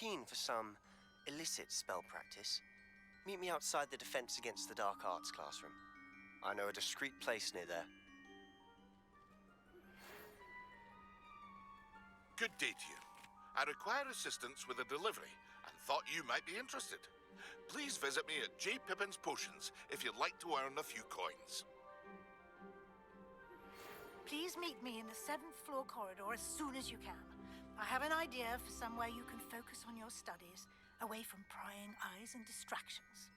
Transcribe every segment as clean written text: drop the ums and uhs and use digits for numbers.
keen for some illicit spell practice, meet me outside the Defense Against the Dark Arts classroom. I know a discreet place near there. Good day to you. I require assistance with a delivery and thought you might be interested. Please visit me at J. Pippin's Potions if you'd like to earn a few coins. Please meet me in the 7th floor corridor as soon as you can. I have an idea for somewhere you can focus on your studies, away from prying eyes and distractions.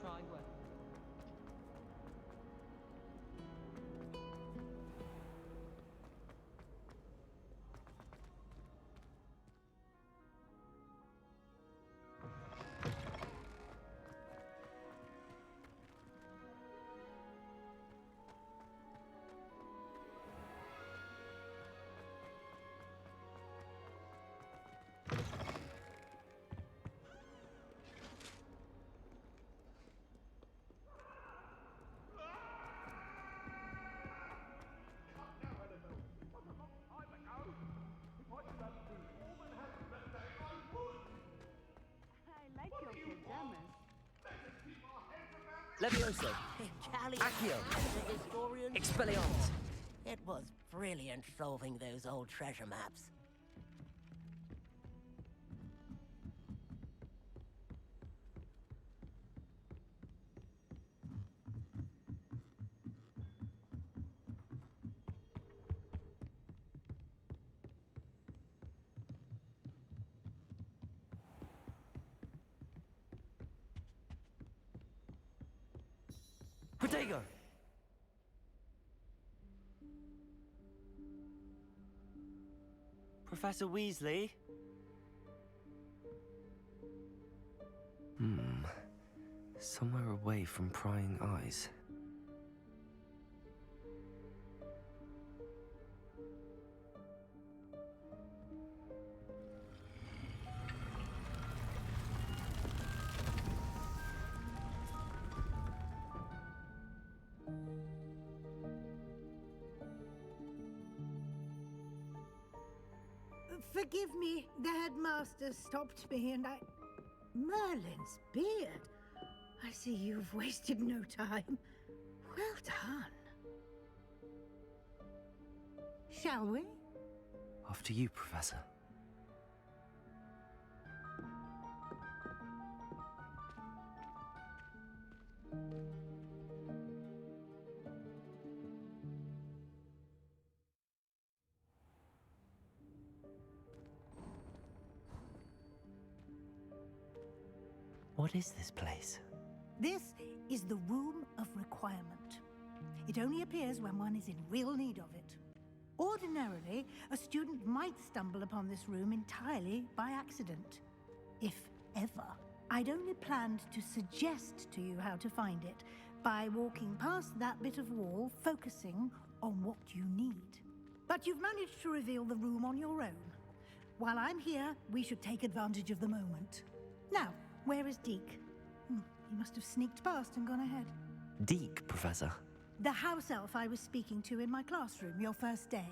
Try well. Levioso! Accio! Expelliarmus! It was brilliant solving those old treasure maps. Protego! Professor Weasley? Somewhere away from prying eyes. Forgive me, the headmaster stopped me and Merlin's beard. I see you've wasted no time. Well done. Shall we? After you, Professor. What is this place? This is the Room of Requirement. It only appears when one is in real need of it. Ordinarily, a student might stumble upon this room entirely by accident. If ever. I'd only planned to suggest to you how to find it by walking past that bit of wall, focusing on what you need. But you've managed to reveal the room on your own. While I'm here, we should take advantage of the moment. Now, where is Deke? He must have sneaked past and gone ahead. Deke, Professor. The house elf I was speaking to in my classroom your first day.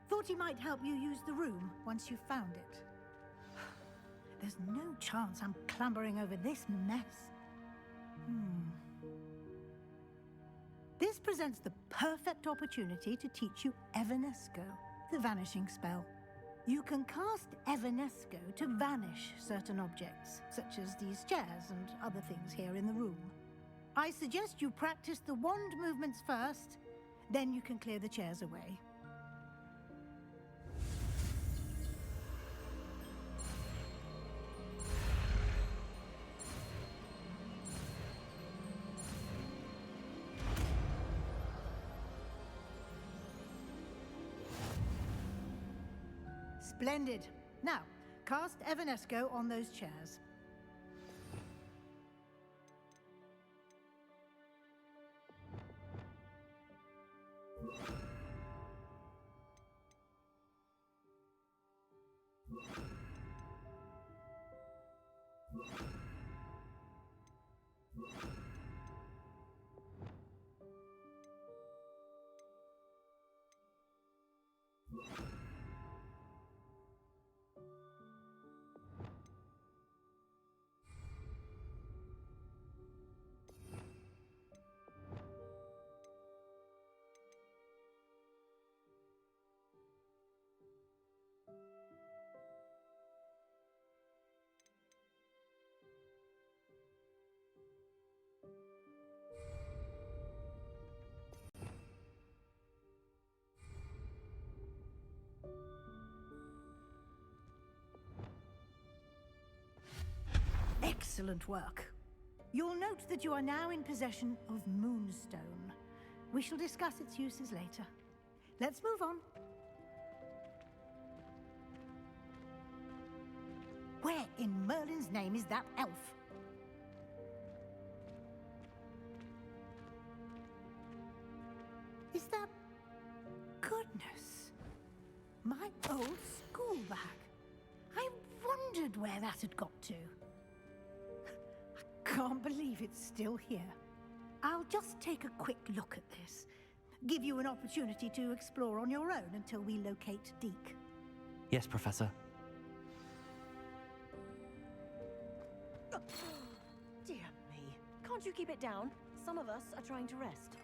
Thought he might help you use the room once you found it. There's no chance I'm clambering over this mess. presents the perfect opportunity to teach you Evanesco, the vanishing spell. You can cast Evanesco to vanish certain objects, such as these chairs and other things here in the room. I suggest you practice the wand movements first, then you can clear the chairs away. Splendid. Now, cast Evanesco on those chairs. Excellent work. You'll note that you are now in possession of Moonstone. We shall discuss its uses later. Let's move on. Where in Merlin's name is that elf? Is that... Goodness. My old school bag. I wondered where that had got to. Can't believe it's still here. I'll just take a quick look at this. Give you an opportunity to explore on your own until we locate Deke. Yes, Professor. Dear me. Can't you keep it down? Some of us are trying to rest.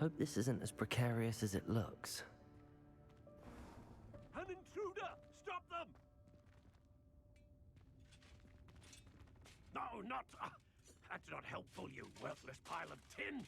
Hope this isn't as precarious as it looks. An intruder! Stop them! No, not... that's not helpful, you worthless pile of tin!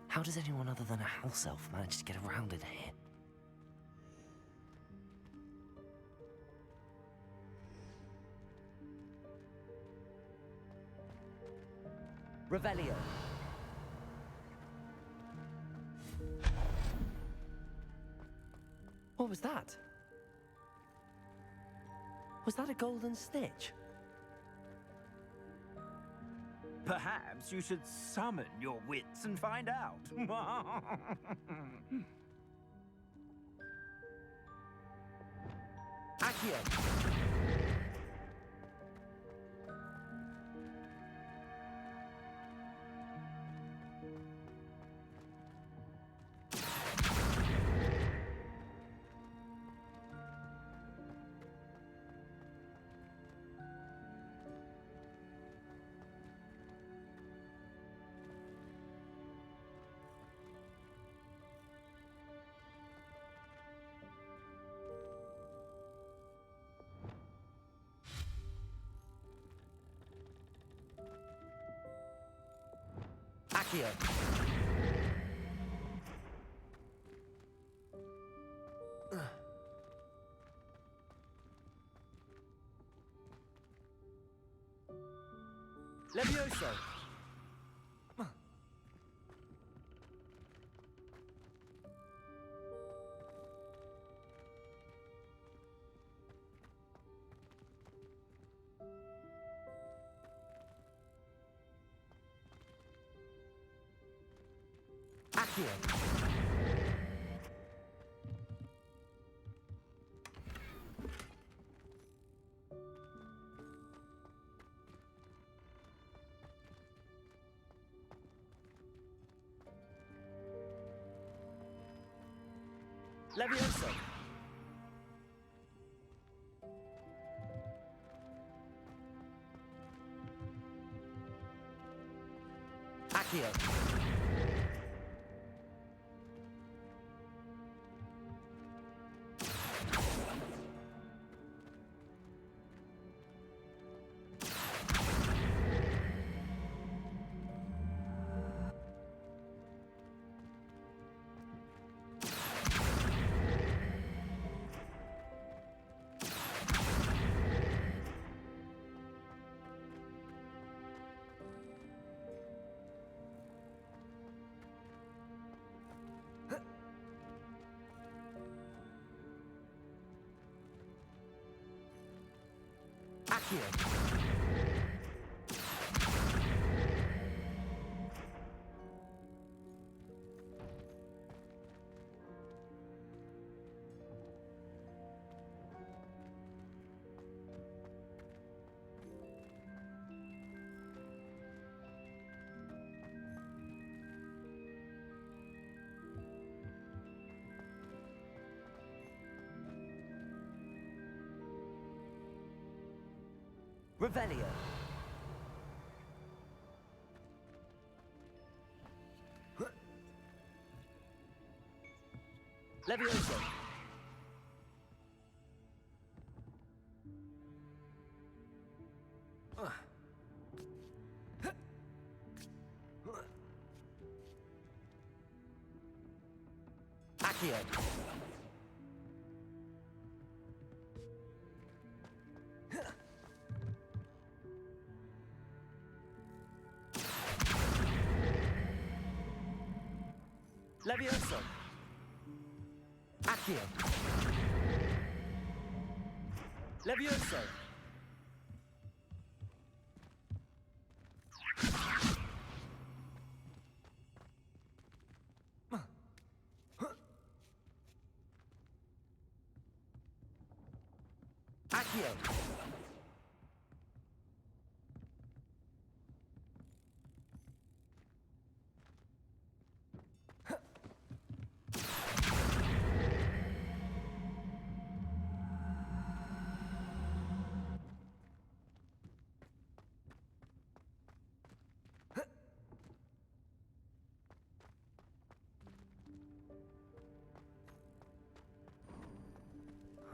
How does anyone other than a house elf manage to get around in here? Revelio. What was that? Was that a golden snitch? Perhaps you should summon your wits and find out. Accio. Accio. Levioso. Accio. Levioso. Accio. Accio. Revelio. Levioso. Accio. Levioso. Accio. Levioso. Accio.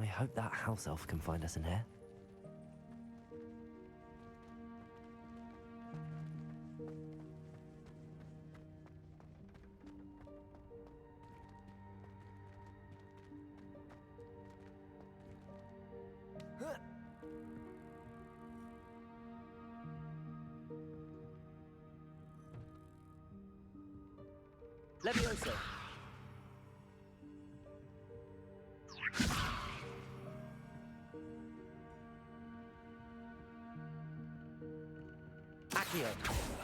I hope that house elf can find us in here. Levioso. Accio.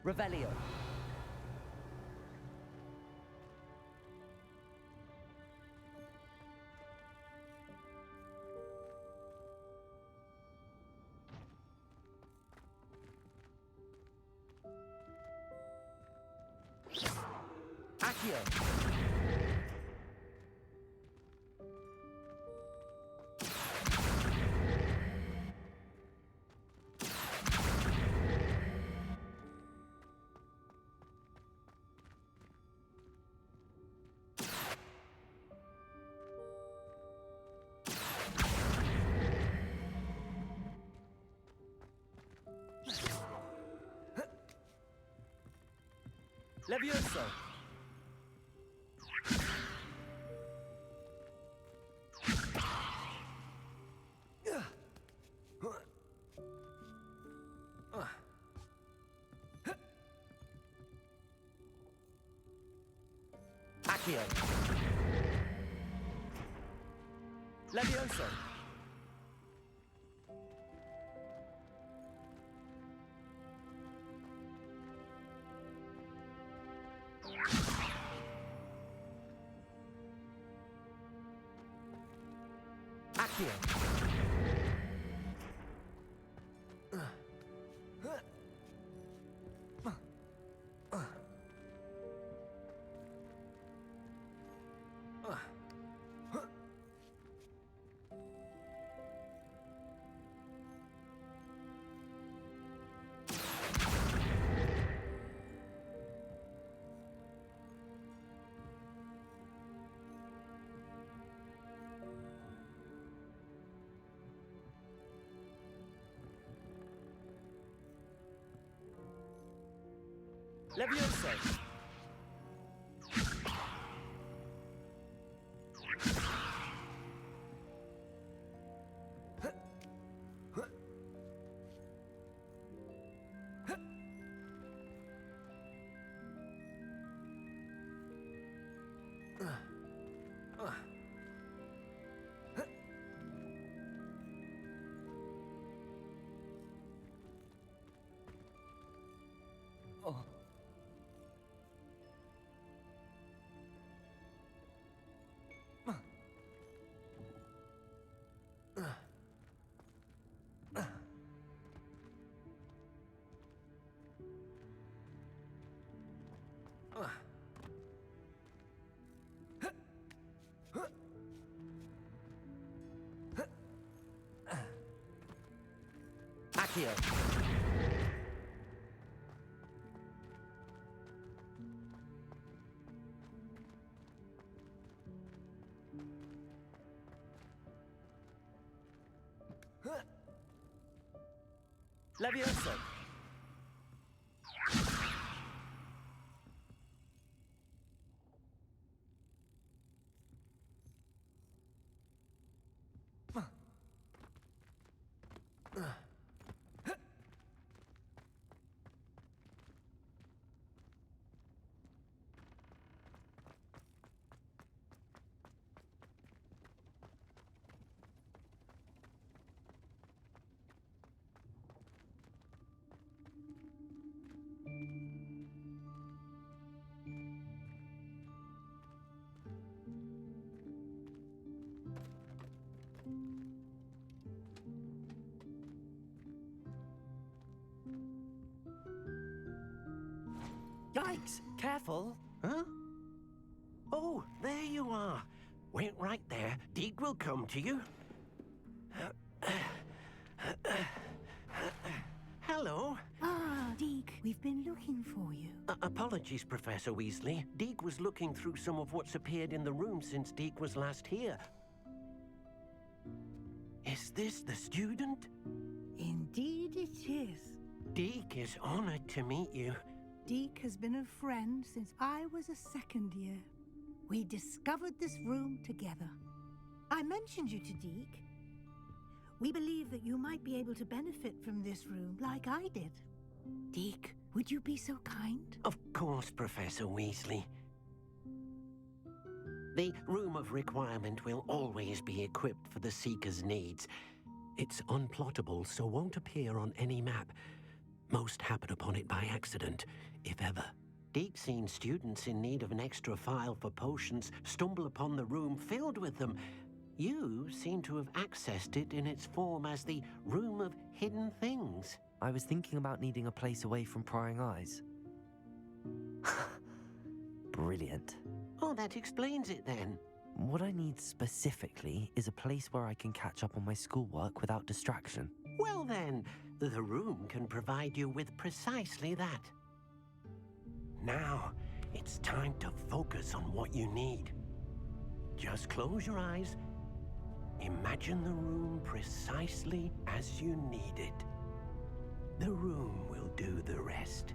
Revelio. Accio. Levioso. Accio. Levioso. Accio. Levioso. Oh. Accio. Levioso. Yikes! Careful! Huh? Oh, there you are. Wait right there. Deek will come to you. Hello. Ah, Deke, we've been looking for you. Apologies, Professor Weasley. Deke was looking through some of what's appeared in the room since Deke was last here. Is this the student? Indeed it is. Deke is honored to meet you. Deke has been a friend since I was a second year. We discovered this room together. I mentioned you to Deke. We believe that you might be able to benefit from this room like I did. Deke, would you be so kind? Of course, Professor Weasley. The Room of Requirement will always be equipped for the Seeker's needs. It's unplottable, so won't appear on any map. Most happen upon it by accident, if ever. Deke's seen students in need of an extra file for potions stumble upon the room filled with them. You seem to have accessed it in its form as the Room of Hidden Things. I was thinking about needing a place away from prying eyes. Brilliant. Oh, that explains it then. What I need specifically is a place where I can catch up on my schoolwork without distraction. Well then, the room can provide you with precisely that. Now, it's time to focus on what you need. Just close your eyes. Imagine the room precisely as you need it. The room will do the rest.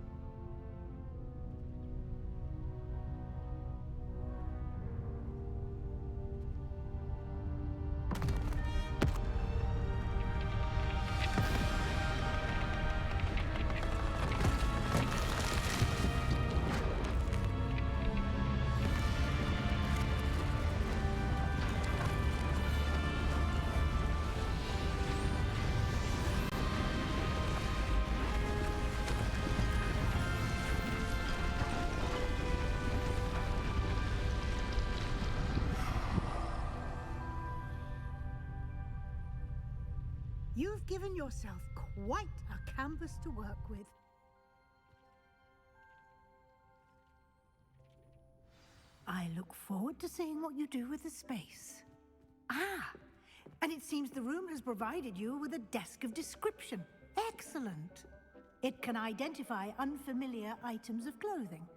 You've given yourself quite a canvas to work with. I look forward to seeing what you do with the space. Ah, and it seems the room has provided you with a desk of description. Excellent. It can identify unfamiliar items of clothing.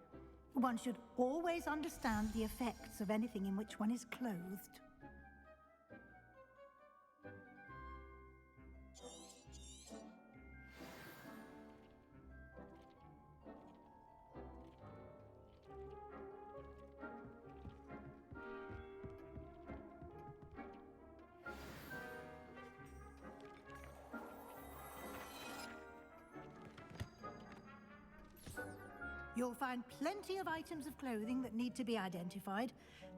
One should always understand the effects of anything in which one is clothed. You'll find plenty of items of clothing that need to be identified.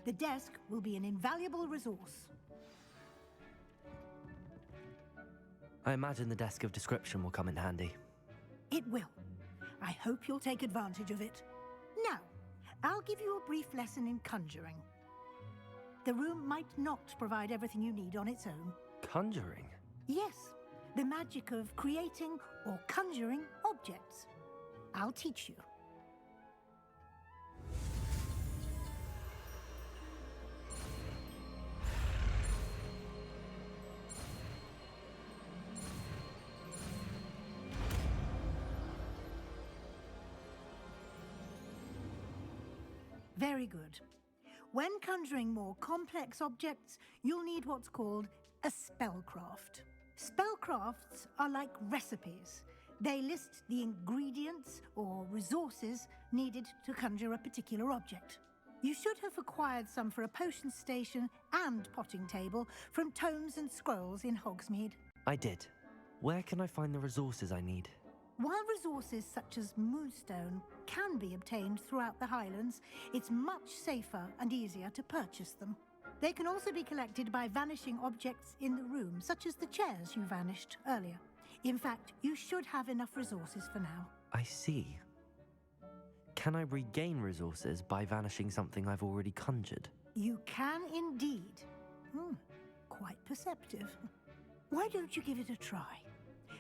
The desk will be an invaluable resource. I imagine the desk of description will come in handy. It will. I hope you'll take advantage of it. Now, I'll give you a brief lesson in conjuring. The room might not provide everything you need on its own. Conjuring? Yes, the magic of creating or conjuring objects. I'll teach you. Very good. When conjuring more complex objects, you'll need what's called a spellcraft. Spellcrafts are like recipes. They list the ingredients or resources needed to conjure a particular object. You should have acquired some for a potion station and potting table from tomes and scrolls in Hogsmeade. I did. Where can I find the resources I need? While resources such as Moonstone can be obtained throughout the Highlands, it's much safer and easier to purchase them. They can also be collected by vanishing objects in the room, such as the chairs you vanished earlier. In fact, you should have enough resources for now. I see. Can I regain resources by vanishing something I've already conjured? You can indeed. Quite perceptive. Why don't you give it a try?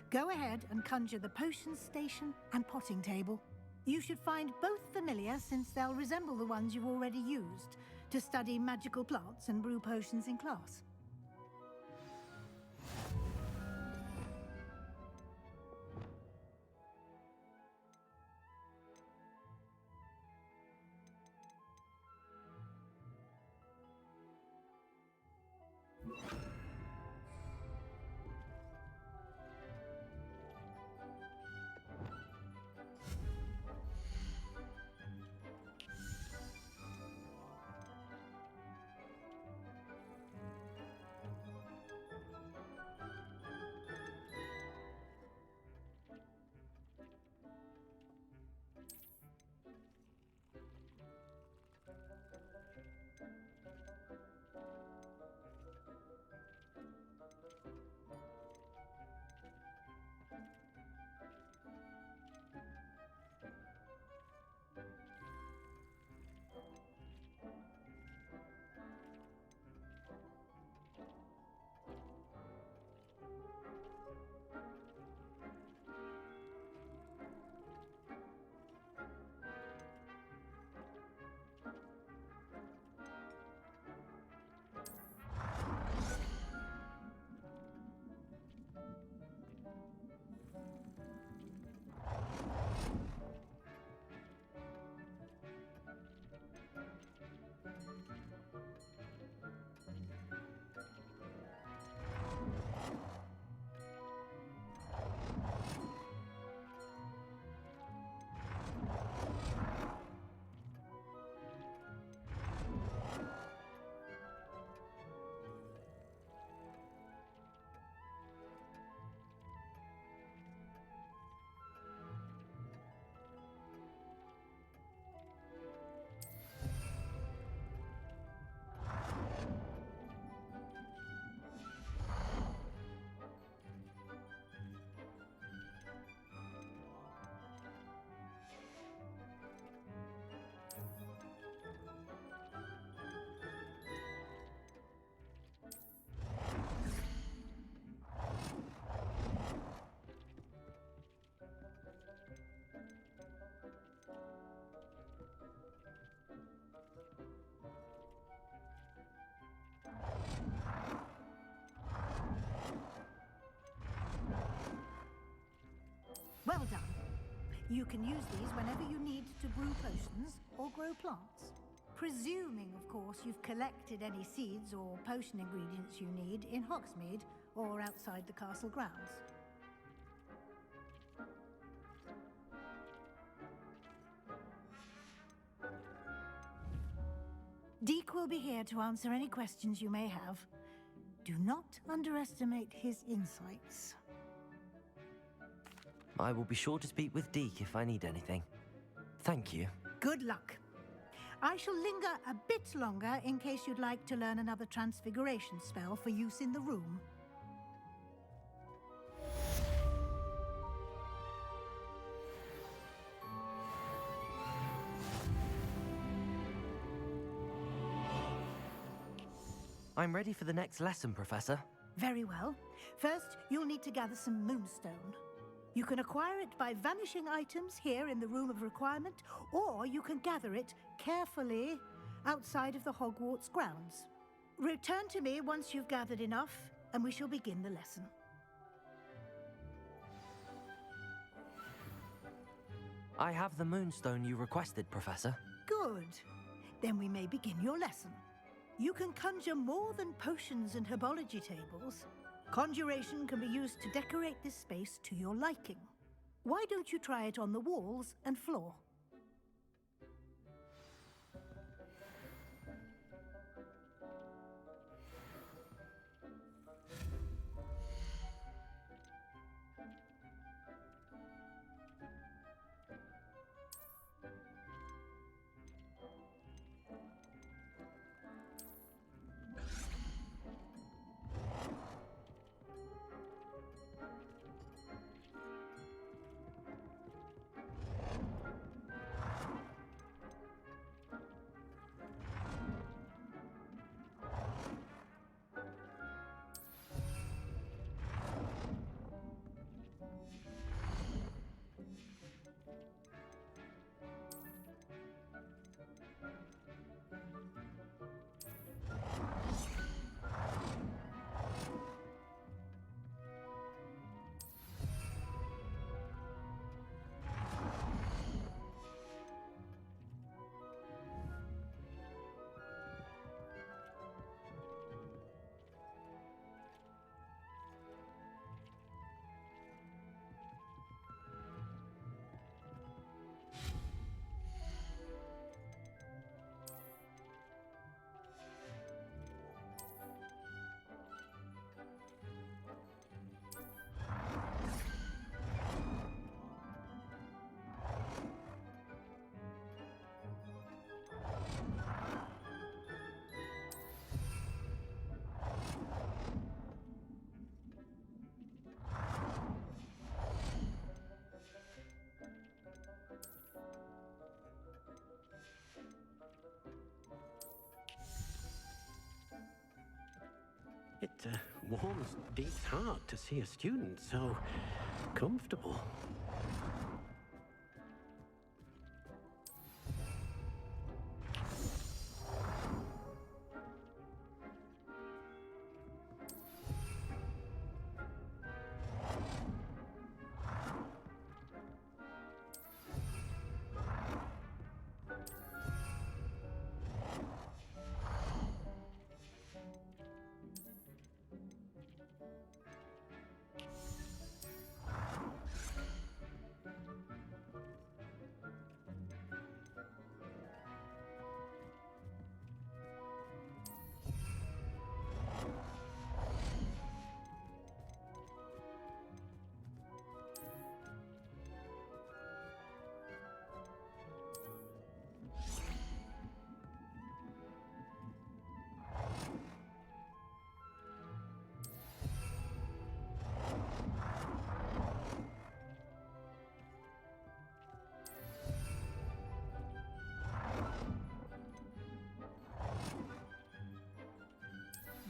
Go ahead and conjure the potion station and potting table. You should find both familiar since they'll resemble the ones you've already used to study magical plants and brew potions in class. You can use these whenever you need to brew potions or grow plants. Presuming, of course, you've collected any seeds or potion ingredients you need in Hogsmeade or outside the castle grounds. Deke will be here to answer any questions you may have. Do not underestimate his insights. I will be sure to speak with Deke if I need anything. Thank you. Good luck. I shall linger a bit longer in case you'd like to learn another transfiguration spell for use in the room. I'm ready for the next lesson, Professor. Very well. First, you'll need to gather some moonstone. You can acquire it by vanishing items here in the Room of Requirement, or you can gather it carefully outside of the Hogwarts grounds. Return to me once you've gathered enough, and we shall begin the lesson. I have the moonstone you requested, Professor. Good. Then we may begin your lesson. You can conjure more than potions and herbology tables. Conjuration can be used to decorate this space to your liking. Why don't you try it on the walls and floor? It warms Deke's heart to see a student so comfortable.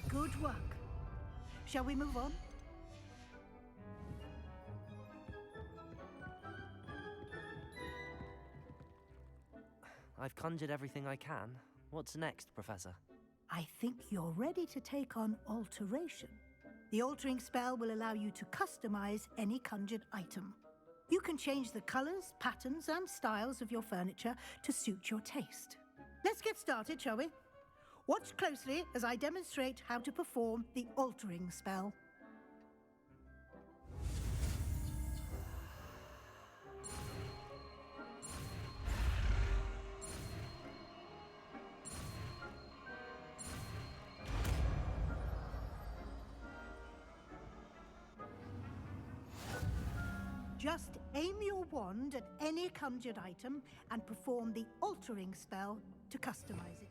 Good work. Shall we move on? I've conjured everything I can. What's next, Professor? I think you're ready to take on alteration. The altering spell will allow you to customize any conjured item. You can change the colors, patterns, and styles of your furniture to suit your taste. Let's get started, shall we? Watch closely as I demonstrate how to perform the altering spell. Just aim your wand at any conjured item and perform the altering spell to customize it.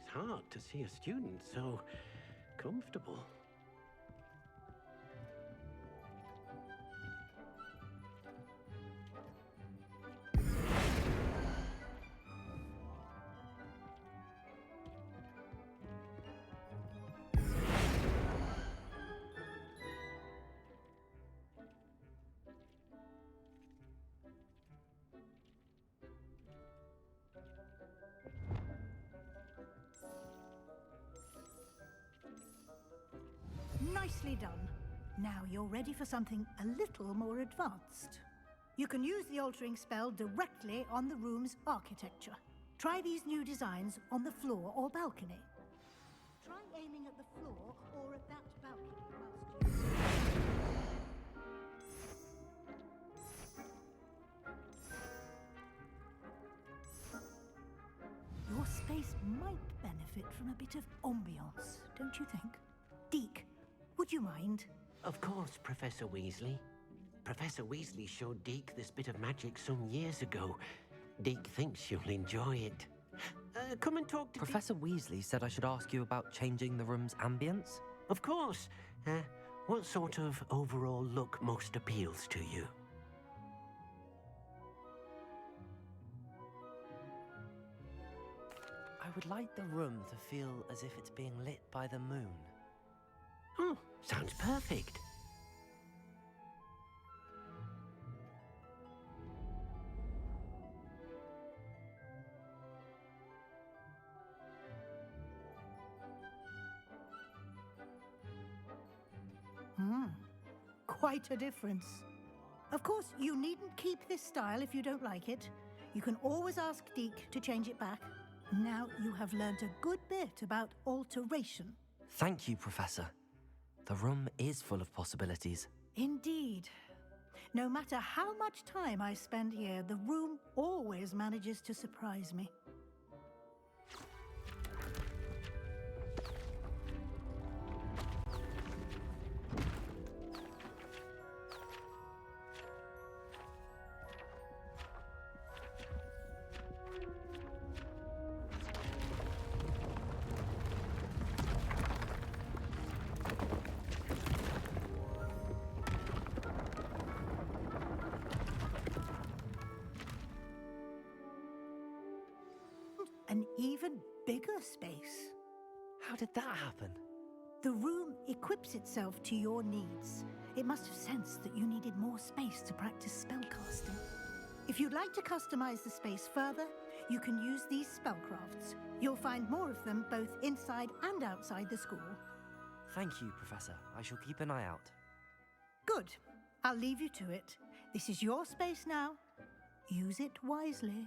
It's hard to see a student so comfortable. Nicely done. Now you're ready for something a little more advanced. You can use the altering spell directly on the room's architecture. Try these new designs on the floor or balcony. Try aiming at the floor or at that balcony whilst Your space might benefit from a bit of ambiance, don't you think? Deke, would you mind? Of course, Professor Weasley. Professor Weasley showed Deke this bit of magic some years ago. Deke thinks you'll enjoy it. Come and talk to Professor Weasley said I should ask you about changing the room's ambience? Of course. What sort of overall look most appeals to you? I would like the room to feel as if it's being lit by the moon. Oh, sounds perfect. Quite a difference. Of course, you needn't keep this style if you don't like it. You can always ask Deke to change it back. Now you have learnt a good bit about alteration. Thank you, Professor. The room is full of possibilities. Indeed. No matter how much time I spend here, the room always manages to surprise me. an even bigger space. How did that happen? The room equips itself to your needs. It must have sensed that you needed more space to practice spellcasting. If you'd like to customize the space further, you can use these spellcrafts. You'll find more of them both inside and outside the school. Thank you, Professor. I shall keep an eye out. Good. I'll leave you to it. This is your space now. Use it wisely.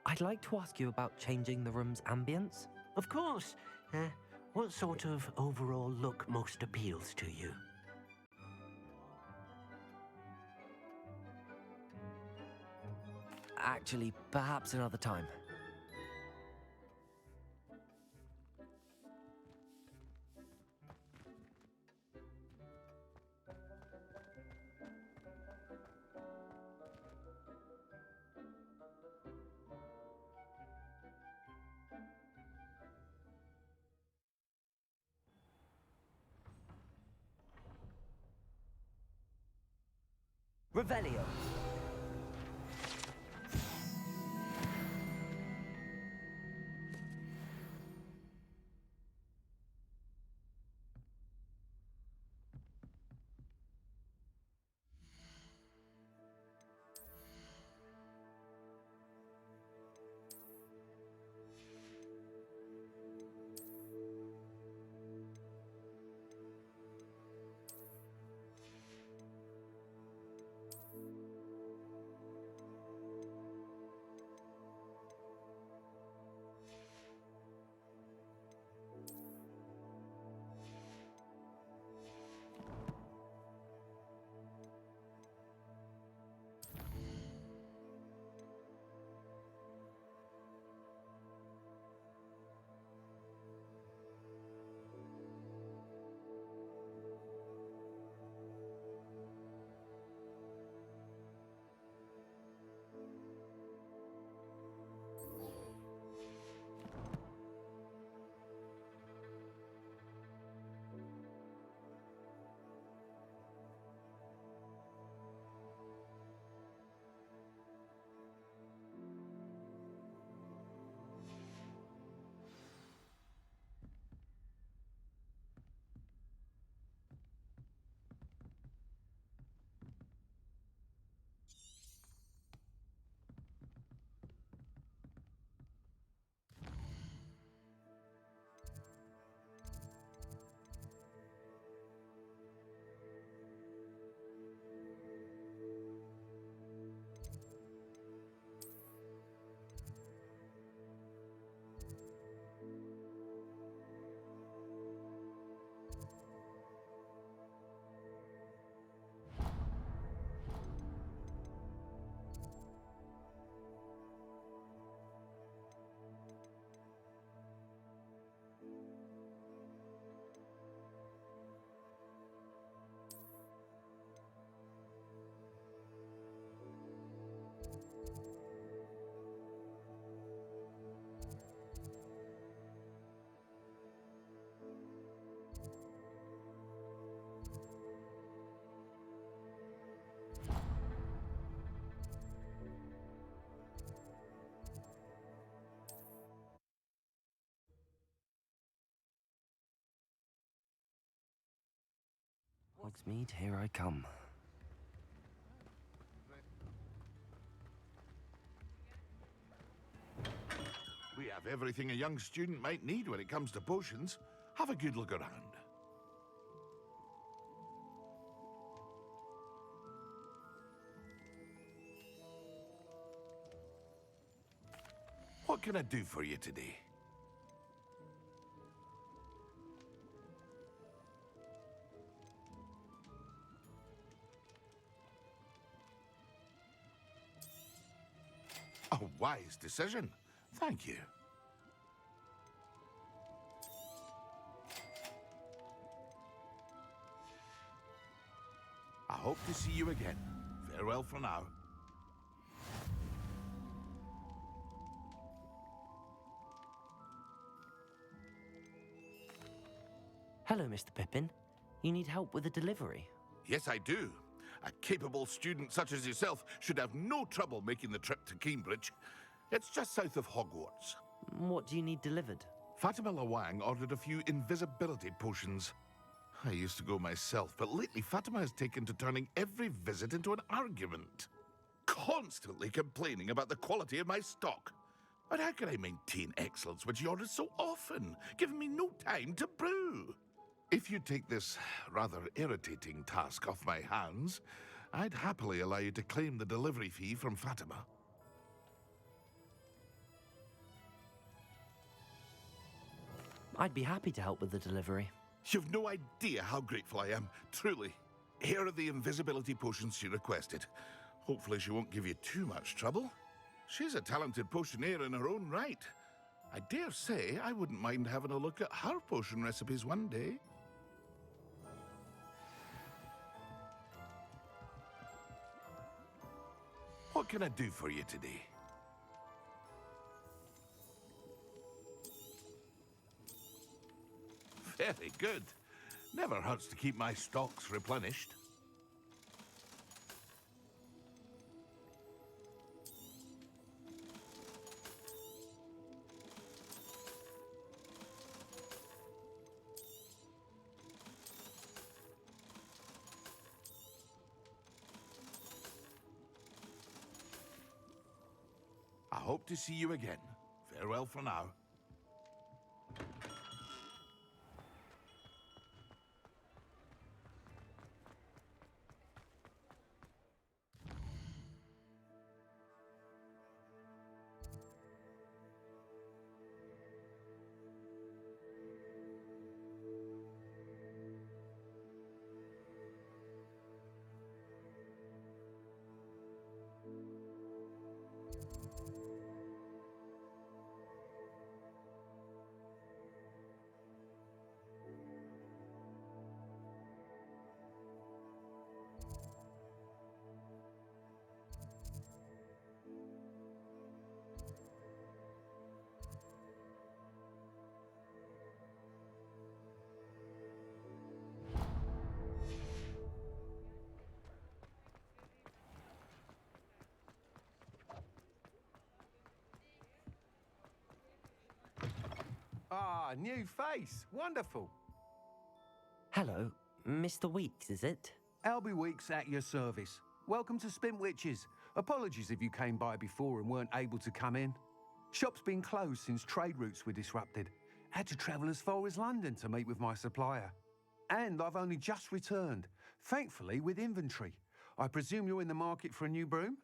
I'd like to ask you about changing the room's ambience. Of course. What sort of overall look most appeals to you? Actually, perhaps another time. Revelio. Hogsmeade, here I come. We have everything a young student might need when it comes to potions. Have a good look around. What can I do for you today? A wise decision. Thank you. I hope to see you again. Farewell for now. Hello, Mr. Pippin. You need help with a delivery? Yes, I do. A capable student such as yourself should have no trouble making the trip to Cambridge. It's just south of Hogwarts. What do you need delivered? Fatima Lawang ordered a few invisibility potions. I used to go myself, but lately Fatima has taken to turning every visit into an argument. Constantly complaining about the quality of my stock. But how can I maintain excellence when she orders so often, giving me no time to brew? If you take this rather irritating task off my hands, I'd happily allow you to claim the delivery fee from Fatima. I'd be happy to help with the delivery. You've no idea how grateful I am, truly. Here are the invisibility potions she requested. Hopefully she won't give you too much trouble. She's a talented potioneer in her own right. I dare say I wouldn't mind having a look at her potion recipes one day. What can I do for you today? Very good. Never hurts to keep my stocks replenished. I hope to see you again. Farewell for now. Ah, new face. Wonderful. Hello, Mr. Weeks, is it? Albie Weeks at your service. Welcome to Spintwitches. Apologies if you came by before and weren't able to come in. Shop's been closed since trade routes were disrupted. Had to travel as far as London to meet with my supplier. And I've only just returned, thankfully with inventory. I presume you're in the market for a new broom?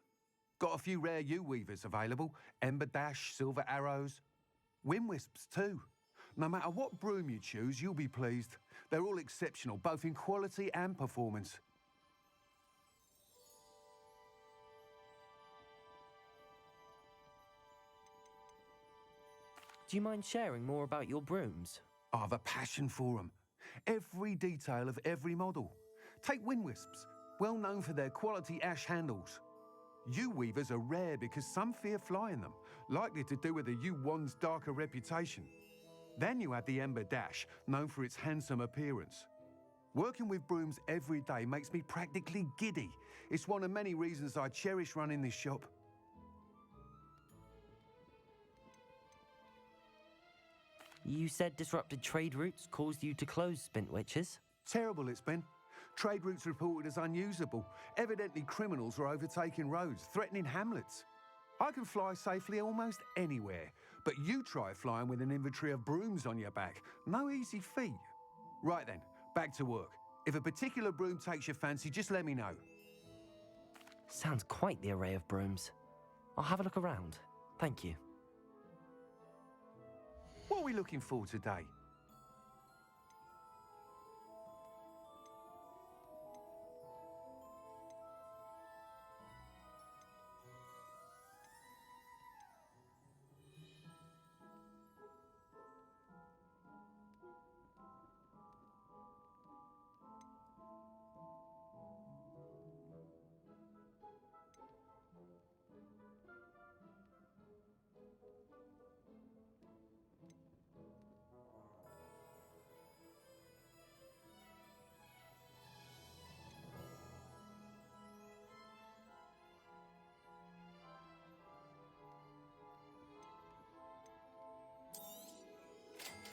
Got a few rare U-weavers available. Ember Dash, Silver Arrows. Wind Wisps too. No matter what broom you choose, you'll be pleased. They're all exceptional, both in quality and performance. Do you mind sharing more about your brooms? I've a passion for them. Every detail of every model. Take Wind Wisps, well known for their quality ash handles. U-weavers are rare because some fear flying them, likely to do with the U-wand's darker reputation. Then you have the Ember Dash, known for its handsome appearance. Working with brooms every day makes me practically giddy. It's one of many reasons I cherish running this shop. You said disrupted trade routes caused you to close Spintwitches? Terrible it's been. Trade routes reported as unusable. Evidently criminals are overtaking roads, threatening hamlets. I can fly safely almost anywhere, but you try flying with an inventory of brooms on your back. No easy feat. Right then, back to work. If a particular broom takes your fancy, just let me know. Sounds quite the array of brooms. I'll have a look around. Thank you. What are we looking for today?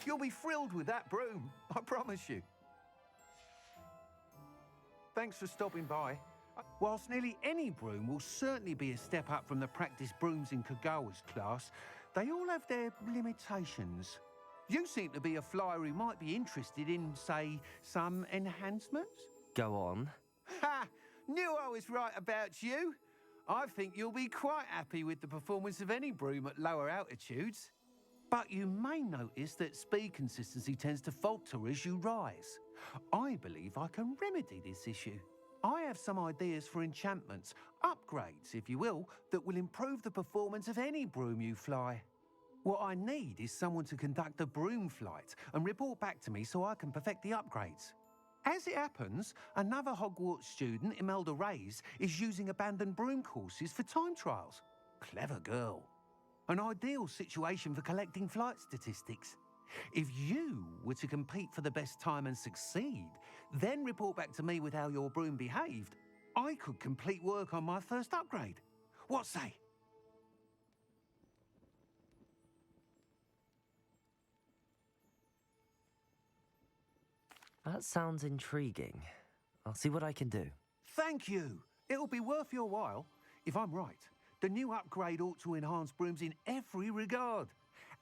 You'll be thrilled with that broom, I promise you. Thanks for stopping by. Whilst nearly any broom will certainly be a step up from the practice brooms in Kagawa's class, they all have their limitations. You seem to be a flyer who might be interested in, say, some enhancements? Go on. Ha! Knew I was right about you. I think you'll be quite happy with the performance of any broom at lower altitudes. But you may notice that speed consistency tends to falter as you rise. I believe I can remedy this issue. I have some ideas for enchantments, upgrades, if you will, that will improve the performance of any broom you fly. What I need is someone to conduct a broom flight and report back to me so I can perfect the upgrades. As it happens, another Hogwarts student, Imelda Reyes, is using abandoned broom courses for time trials. Clever girl. An ideal situation for collecting flight statistics. If you were to compete for the best time and succeed, then report back to me with how your broom behaved, I could complete work on my first upgrade. What say? That sounds intriguing. I'll see what I can do. Thank you. It'll be worth your while. If I'm right, the new upgrade ought to enhance brooms in every regard.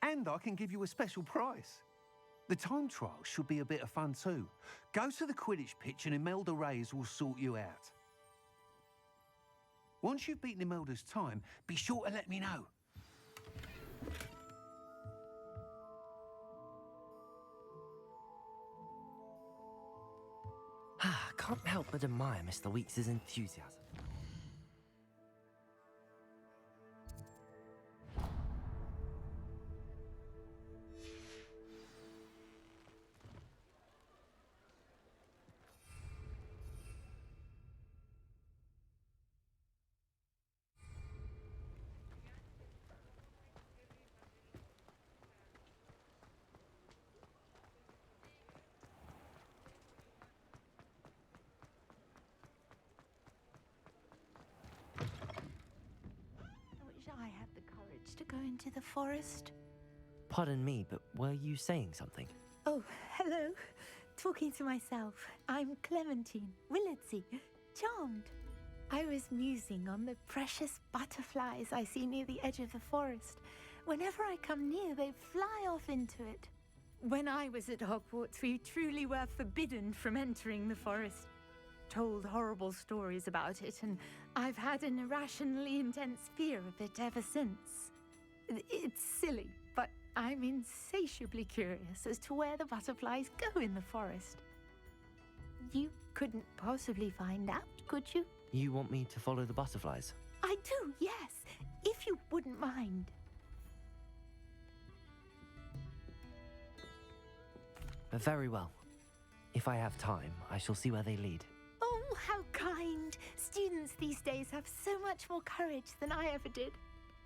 And I can give you a special price. The time trial should be a bit of fun too. Go to the Quidditch pitch and Imelda Reyes will sort you out. Once you've beaten Imelda's time, be sure to let me know. Can't help but admire Mr. Weeks' enthusiasm. I had the courage to go into the forest. Pardon me, but were you saying something? Oh, hello. Talking to myself. I'm Clementine Willardsey. Charmed. I was musing on the precious butterflies I see near the edge of the forest. Whenever I come near, they fly off into it. When I was at Hogwarts, we truly were forbidden from entering the forest. Told horrible stories about it, and I've had an irrationally intense fear of it ever since. It's silly, but I'm insatiably curious as to where the butterflies go in the forest. You couldn't possibly find out, could you? You want me to follow the butterflies? I do, yes, if you wouldn't mind. Very well. If I have time, I shall see where they lead. Oh, how kind! Students these days have so much more courage than I ever did.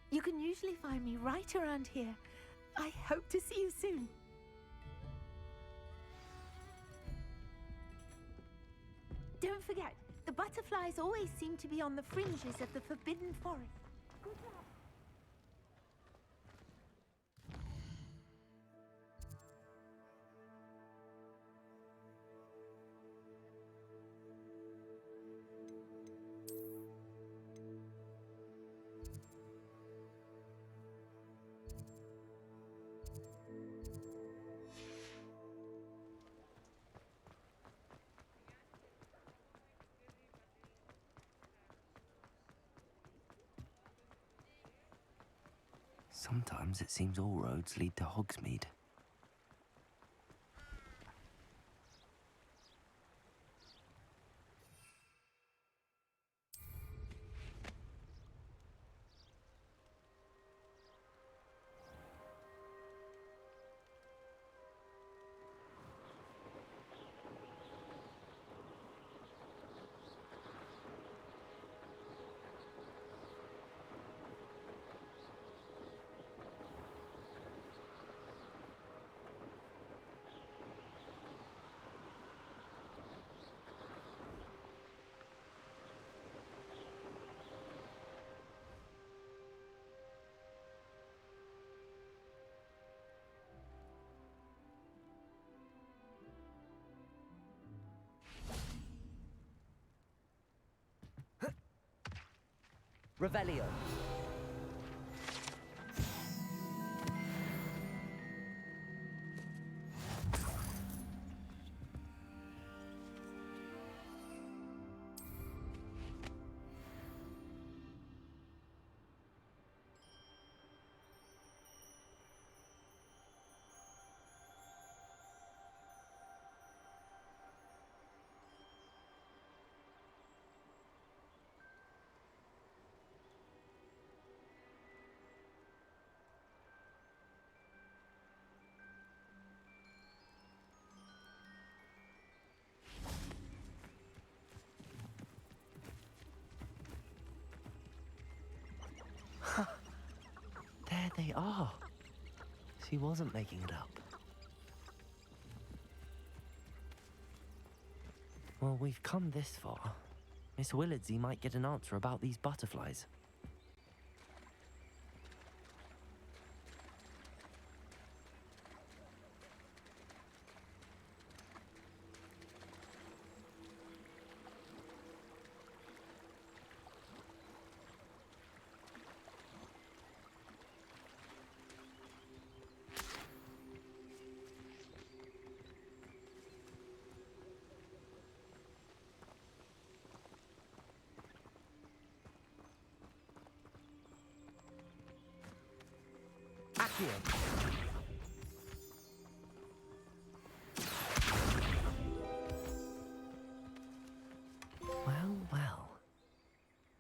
You can usually find me right around here. I hope to see you soon. Don't forget, the butterflies always seem to be on the fringes of the Forbidden Forest. Good luck. Sometimes it seems all roads lead to Hogsmeade. Revelio. There they are. She wasn't making it up. Well, we've come this far. Miss Willardsey might get an answer about these butterflies. Well, well.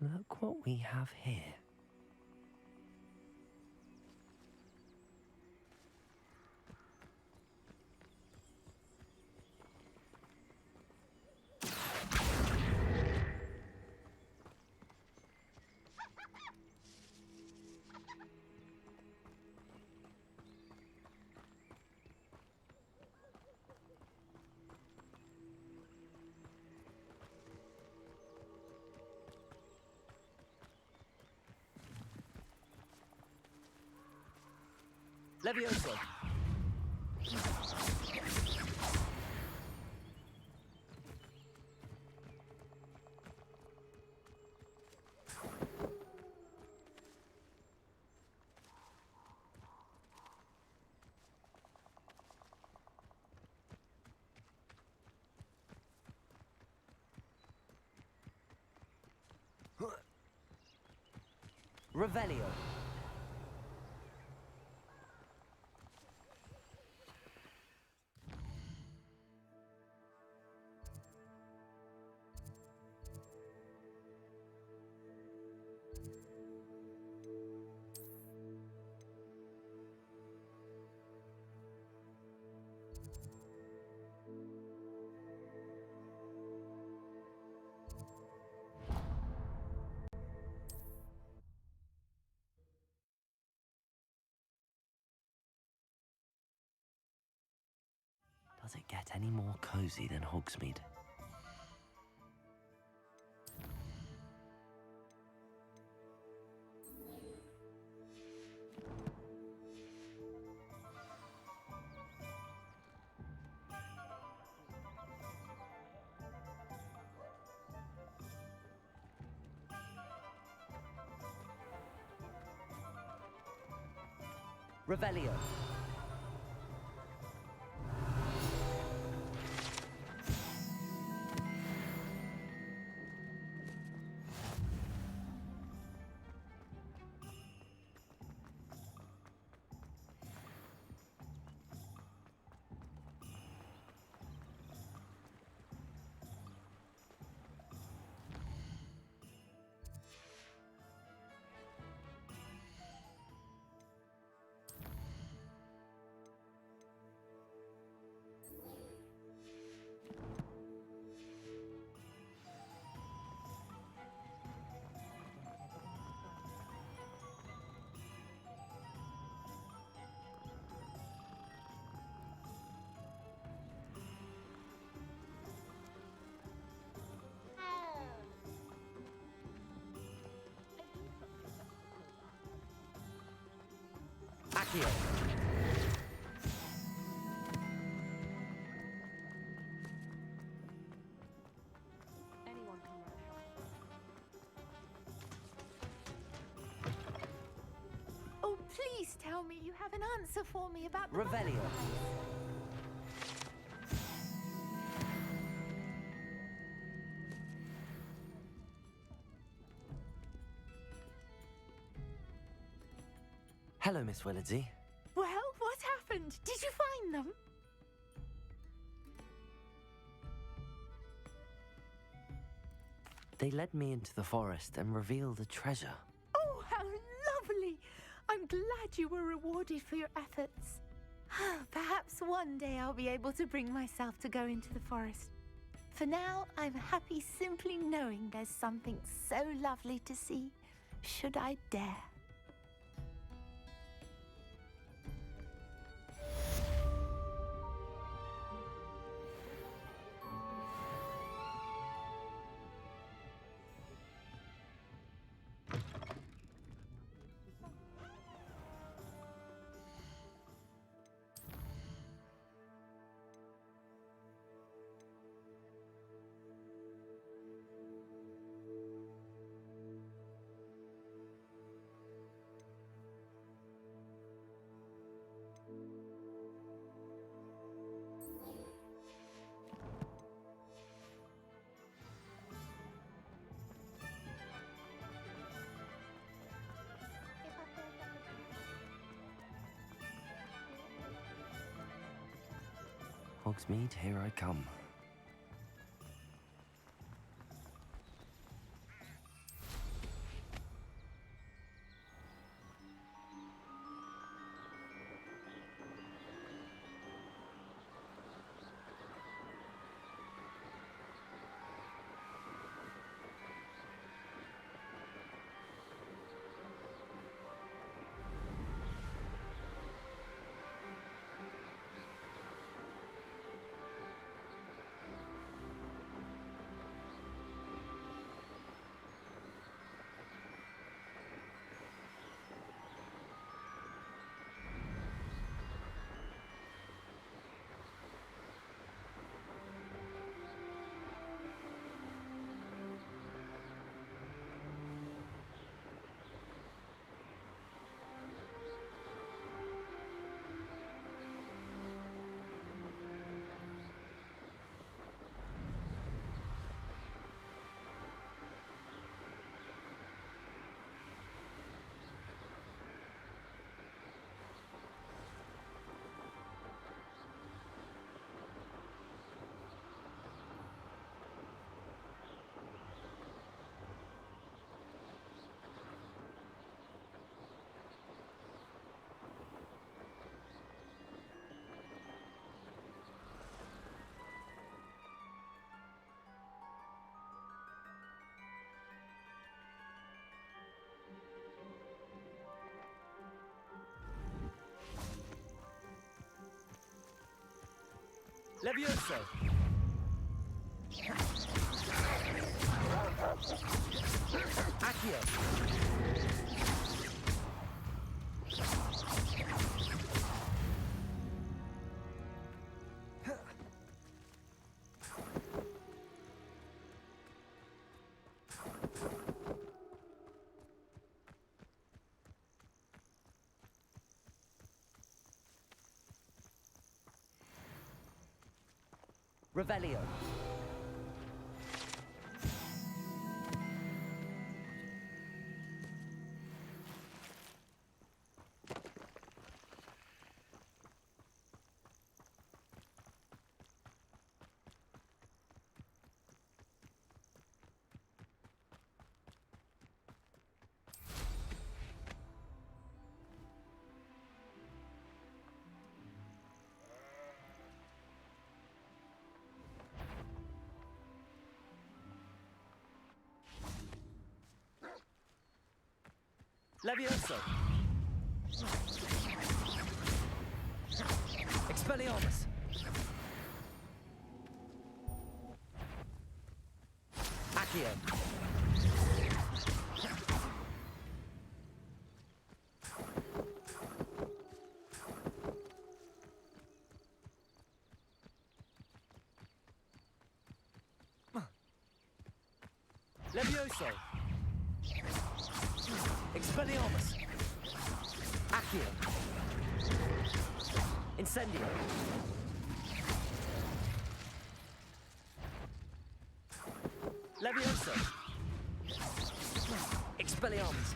Look what we have here. Levioso. Revelio. Does it get any more cozy than Hogsmeade? Revelio. Accio. Anyone can run a shop. Oh, please tell me you have an answer for me about the Revelio. Hello, Miss Willardsy. Well, what happened? Did you find them? They led me into the forest and revealed a treasure. Oh, how lovely! I'm glad you were rewarded for your efforts. Perhaps one day I'll be able to bring myself to go into the forest. For now, I'm happy simply knowing there's something so lovely to see, should I dare. Hogsmeade, here I come. Levioso! Accio! Revelio. Levioso! Expelliarmus! Accio! Levioso! Expelliarmus! Accio! Incendio! Levioso! Expelliarmus!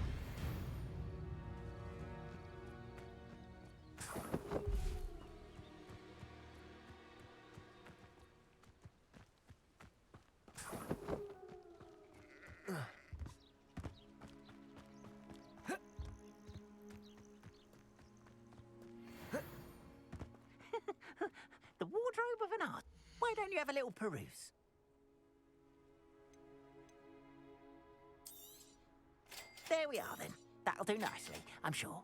The wardrobe of an art. Why don't you have a little peruse? There we are then. That'll do nicely, I'm sure.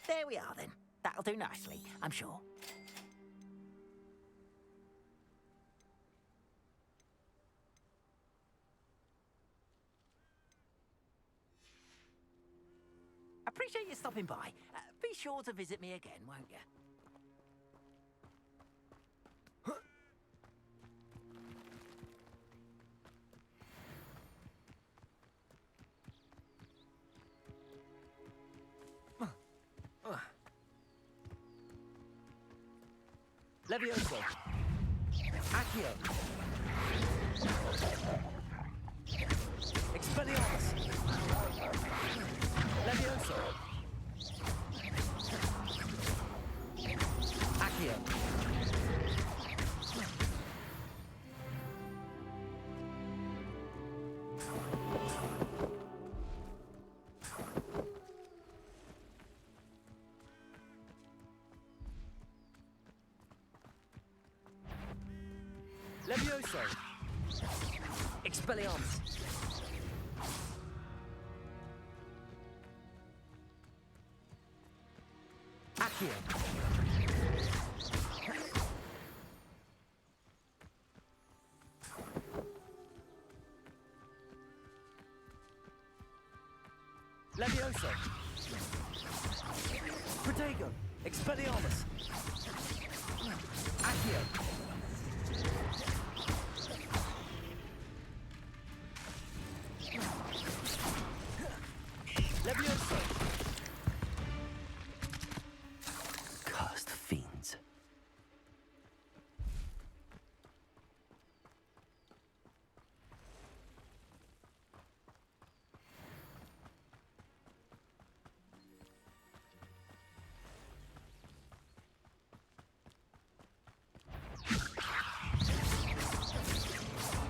There we are then. That'll do nicely, I'm sure. Appreciate you stopping by. Be sure to visit me again, won't you? Levioso. Accio. Expelliarmus. Levioso. Accio. Levioso. Expelliarmus. Accio. Levioso. Protego. Expelliarmus. Accio. Levioso. Cursed fiends.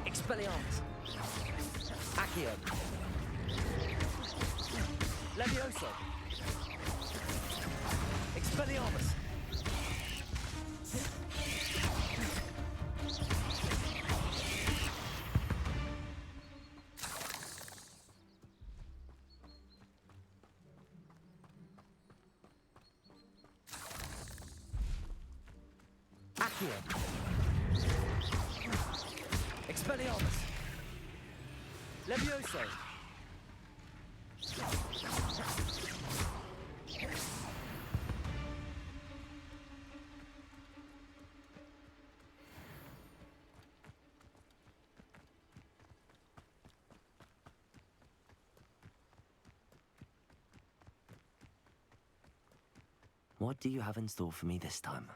Expelliarmus. Accio. Levioso. Expelliarmus. Accio. Expelliarmus. Levioso. What do you have in store for me this time?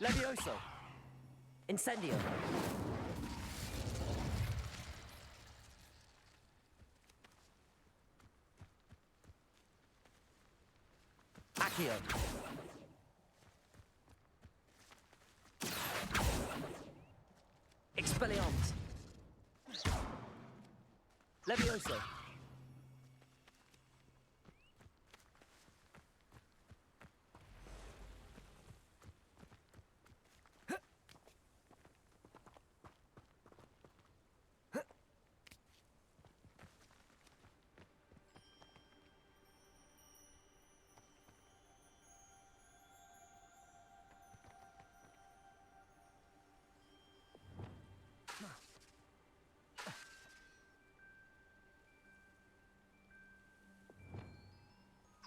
Levioso. Incendio. Accio. Expelliarmus. Levioso.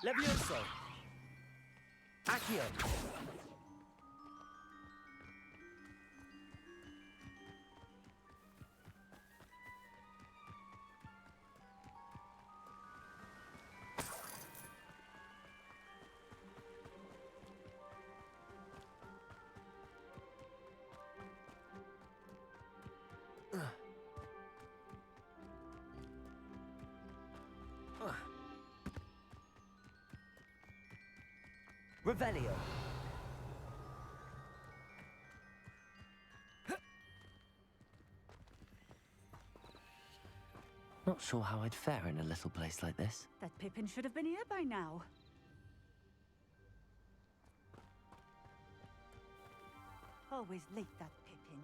Levioso! Accio! Revelio. Not sure how I'd fare in a little place like this. That Pippin should have been here by now. Always late, that Pippin.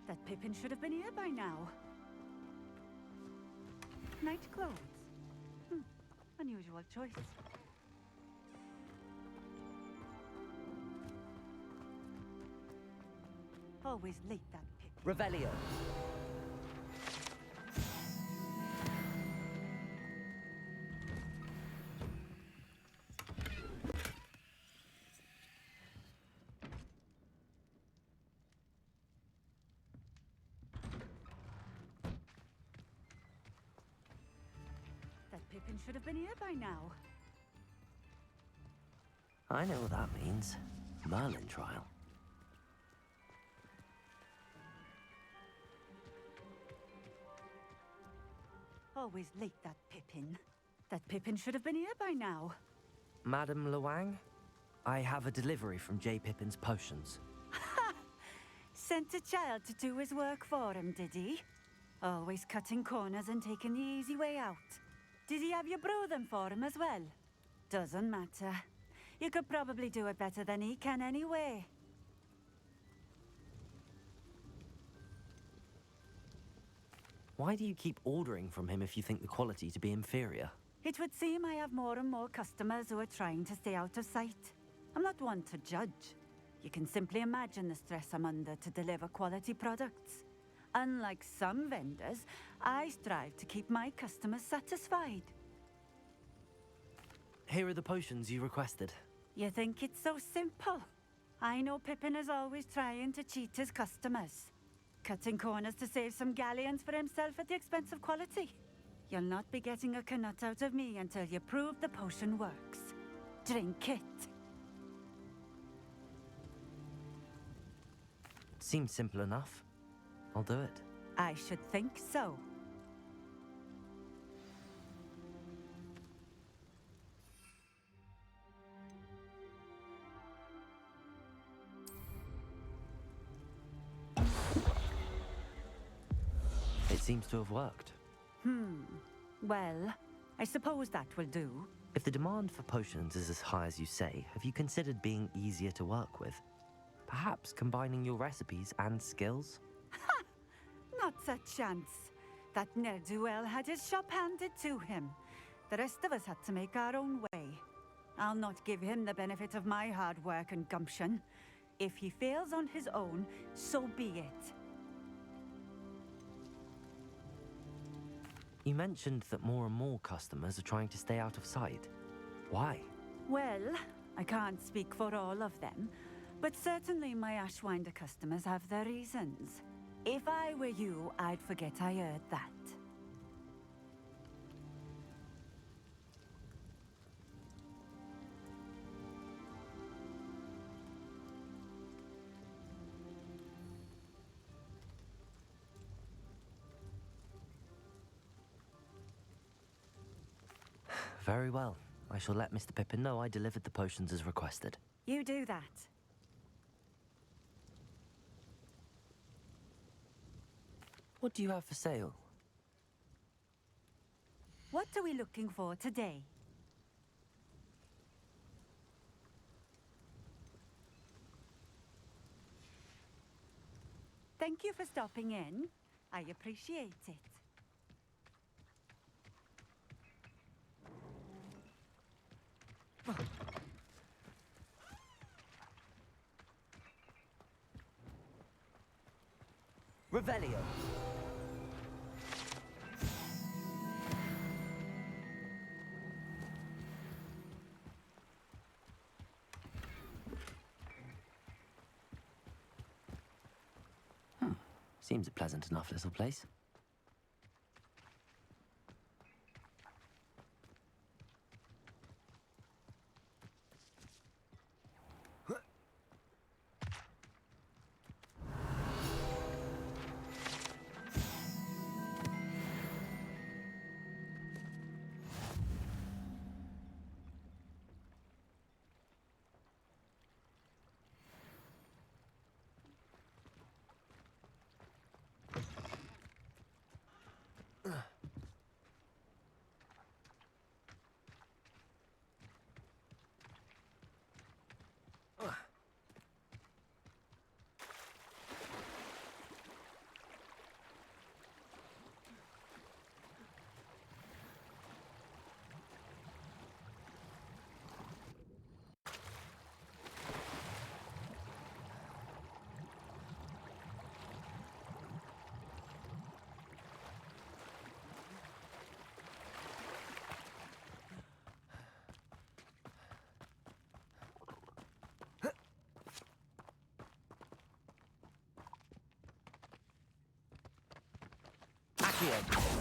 That Pippin should have been here by now. Night clothes. Unusual choice. Always late, that Pippin. Revelio. That Pippin should have been here by now. I know what that means. Merlin trial. Always late, that Pippin. That Pippin should have been here by now. Madam Luang, I have a delivery from J. Pippin's potions. Ha! Sent a child to do his work for him, did he? Always cutting corners and taking the easy way out. Did he have you brew them for him as well? Doesn't matter. You could probably do it better than he can anyway. Why do you keep ordering from him if you think the quality to be inferior? It would seem I have more and more customers who are trying to stay out of sight. I'm not one to judge. You can simply imagine the stress I'm under to deliver quality products. Unlike some vendors, I strive to keep my customers satisfied. Here are the potions you requested. You think it's so simple? I know Pippin is always trying to cheat his customers. Cutting corners to save some galleons for himself at the expense of quality. You'll not be getting a canut out of me until you prove the potion works. Drink it. Seems simple enough. I'll do it. I should think so. It seems to have worked. Well, I suppose that will do. If the demand for potions is as high as you say, have you considered being easier to work with? Perhaps combining your recipes and skills? Ha! Not a chance. That ne'er-do-well had his shop handed to him. The rest of us had to make our own way. I'll not give him the benefit of my hard work and gumption. If he fails on his own, so be it. You mentioned that more and more customers are trying to stay out of sight. Why? Well, I can't speak for all of them, but certainly my Ashwinder customers have their reasons. If I were you, I'd forget I heard that. Very well. I shall let Mr. Pippin know I delivered the potions as requested. You do that. What do you have for sale? What are we looking for today? Thank you for stopping in. I appreciate it. Revelio. Seems a pleasant enough little place. Accio.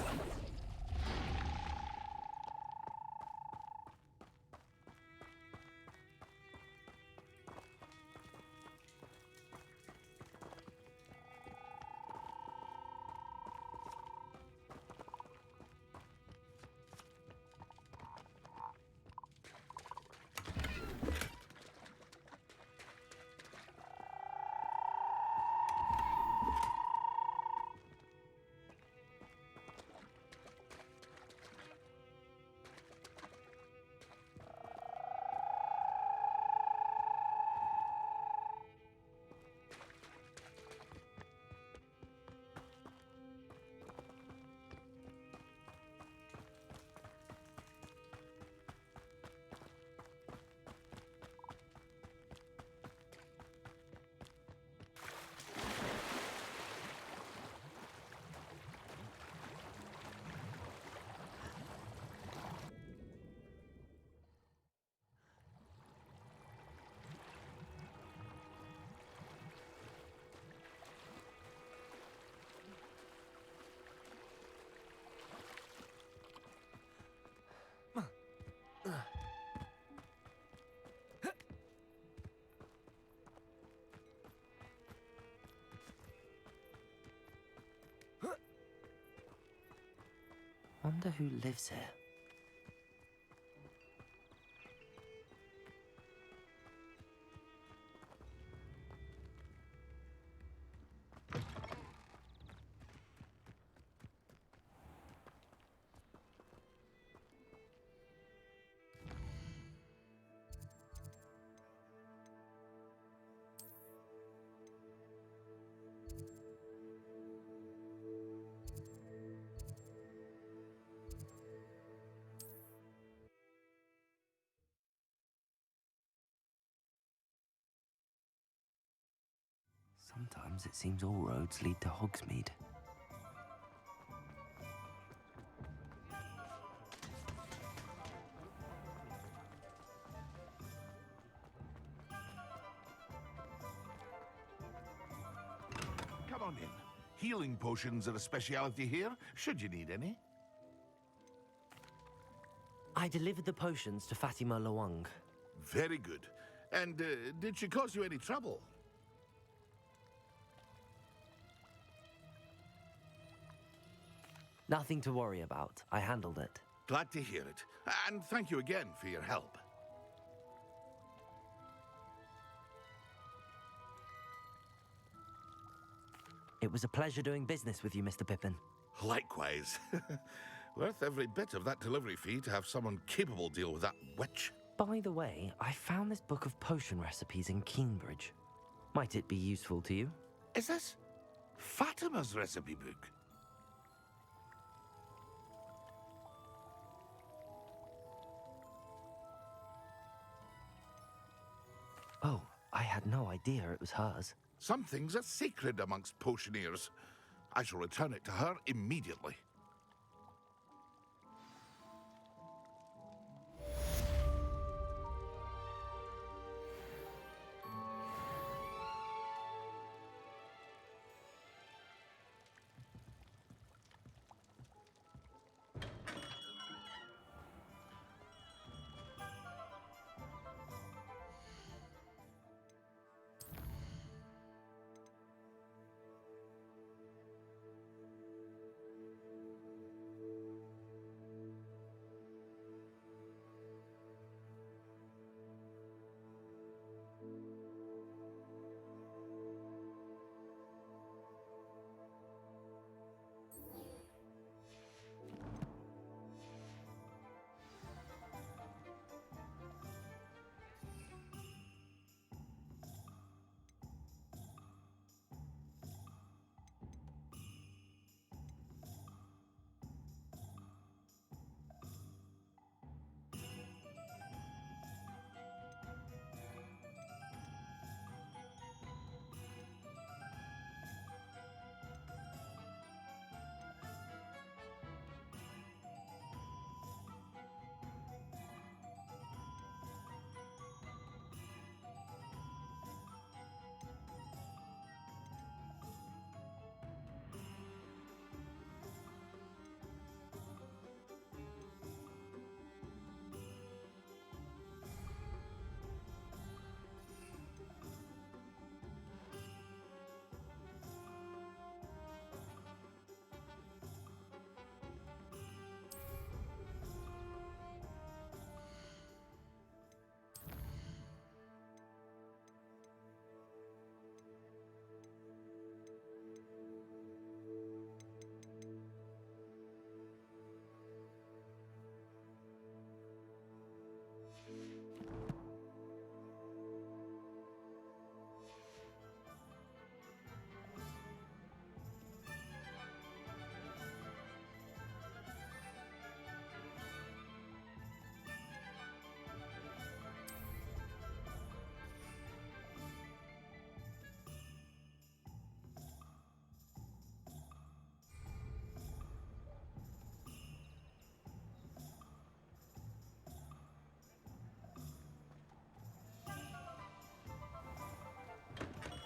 Wonder who lives here. Sometimes it seems all roads lead to Hogsmeade. Come on in. Healing potions are a speciality here, should you need any. I delivered the potions to Fatima Lawang. Very good. And did she cause you any trouble? Nothing to worry about. I handled it. Glad to hear it. And thank you again for your help. It was a pleasure doing business with you, Mr. Pippin. Likewise. Worth every bit of that delivery fee to have someone capable deal with that witch. By the way, I found this book of potion recipes in Keenbridge. Might it be useful to you? Is this Fatima's recipe book? Oh, I had no idea it was hers. Some things are sacred amongst potioneers. I shall return it to her immediately.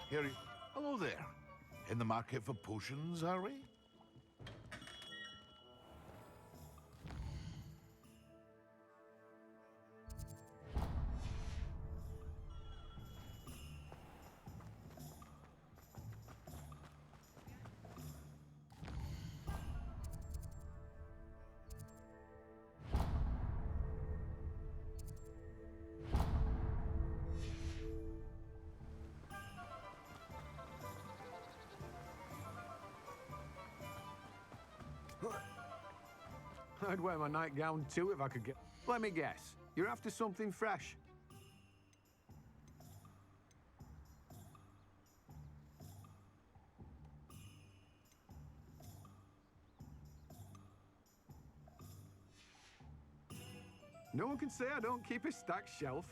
Here, hello there. In the market for potions, are we? I'd wear my nightgown too if I could get... Let me guess. You're after something fresh. No one can say I don't keep a stacked shelf.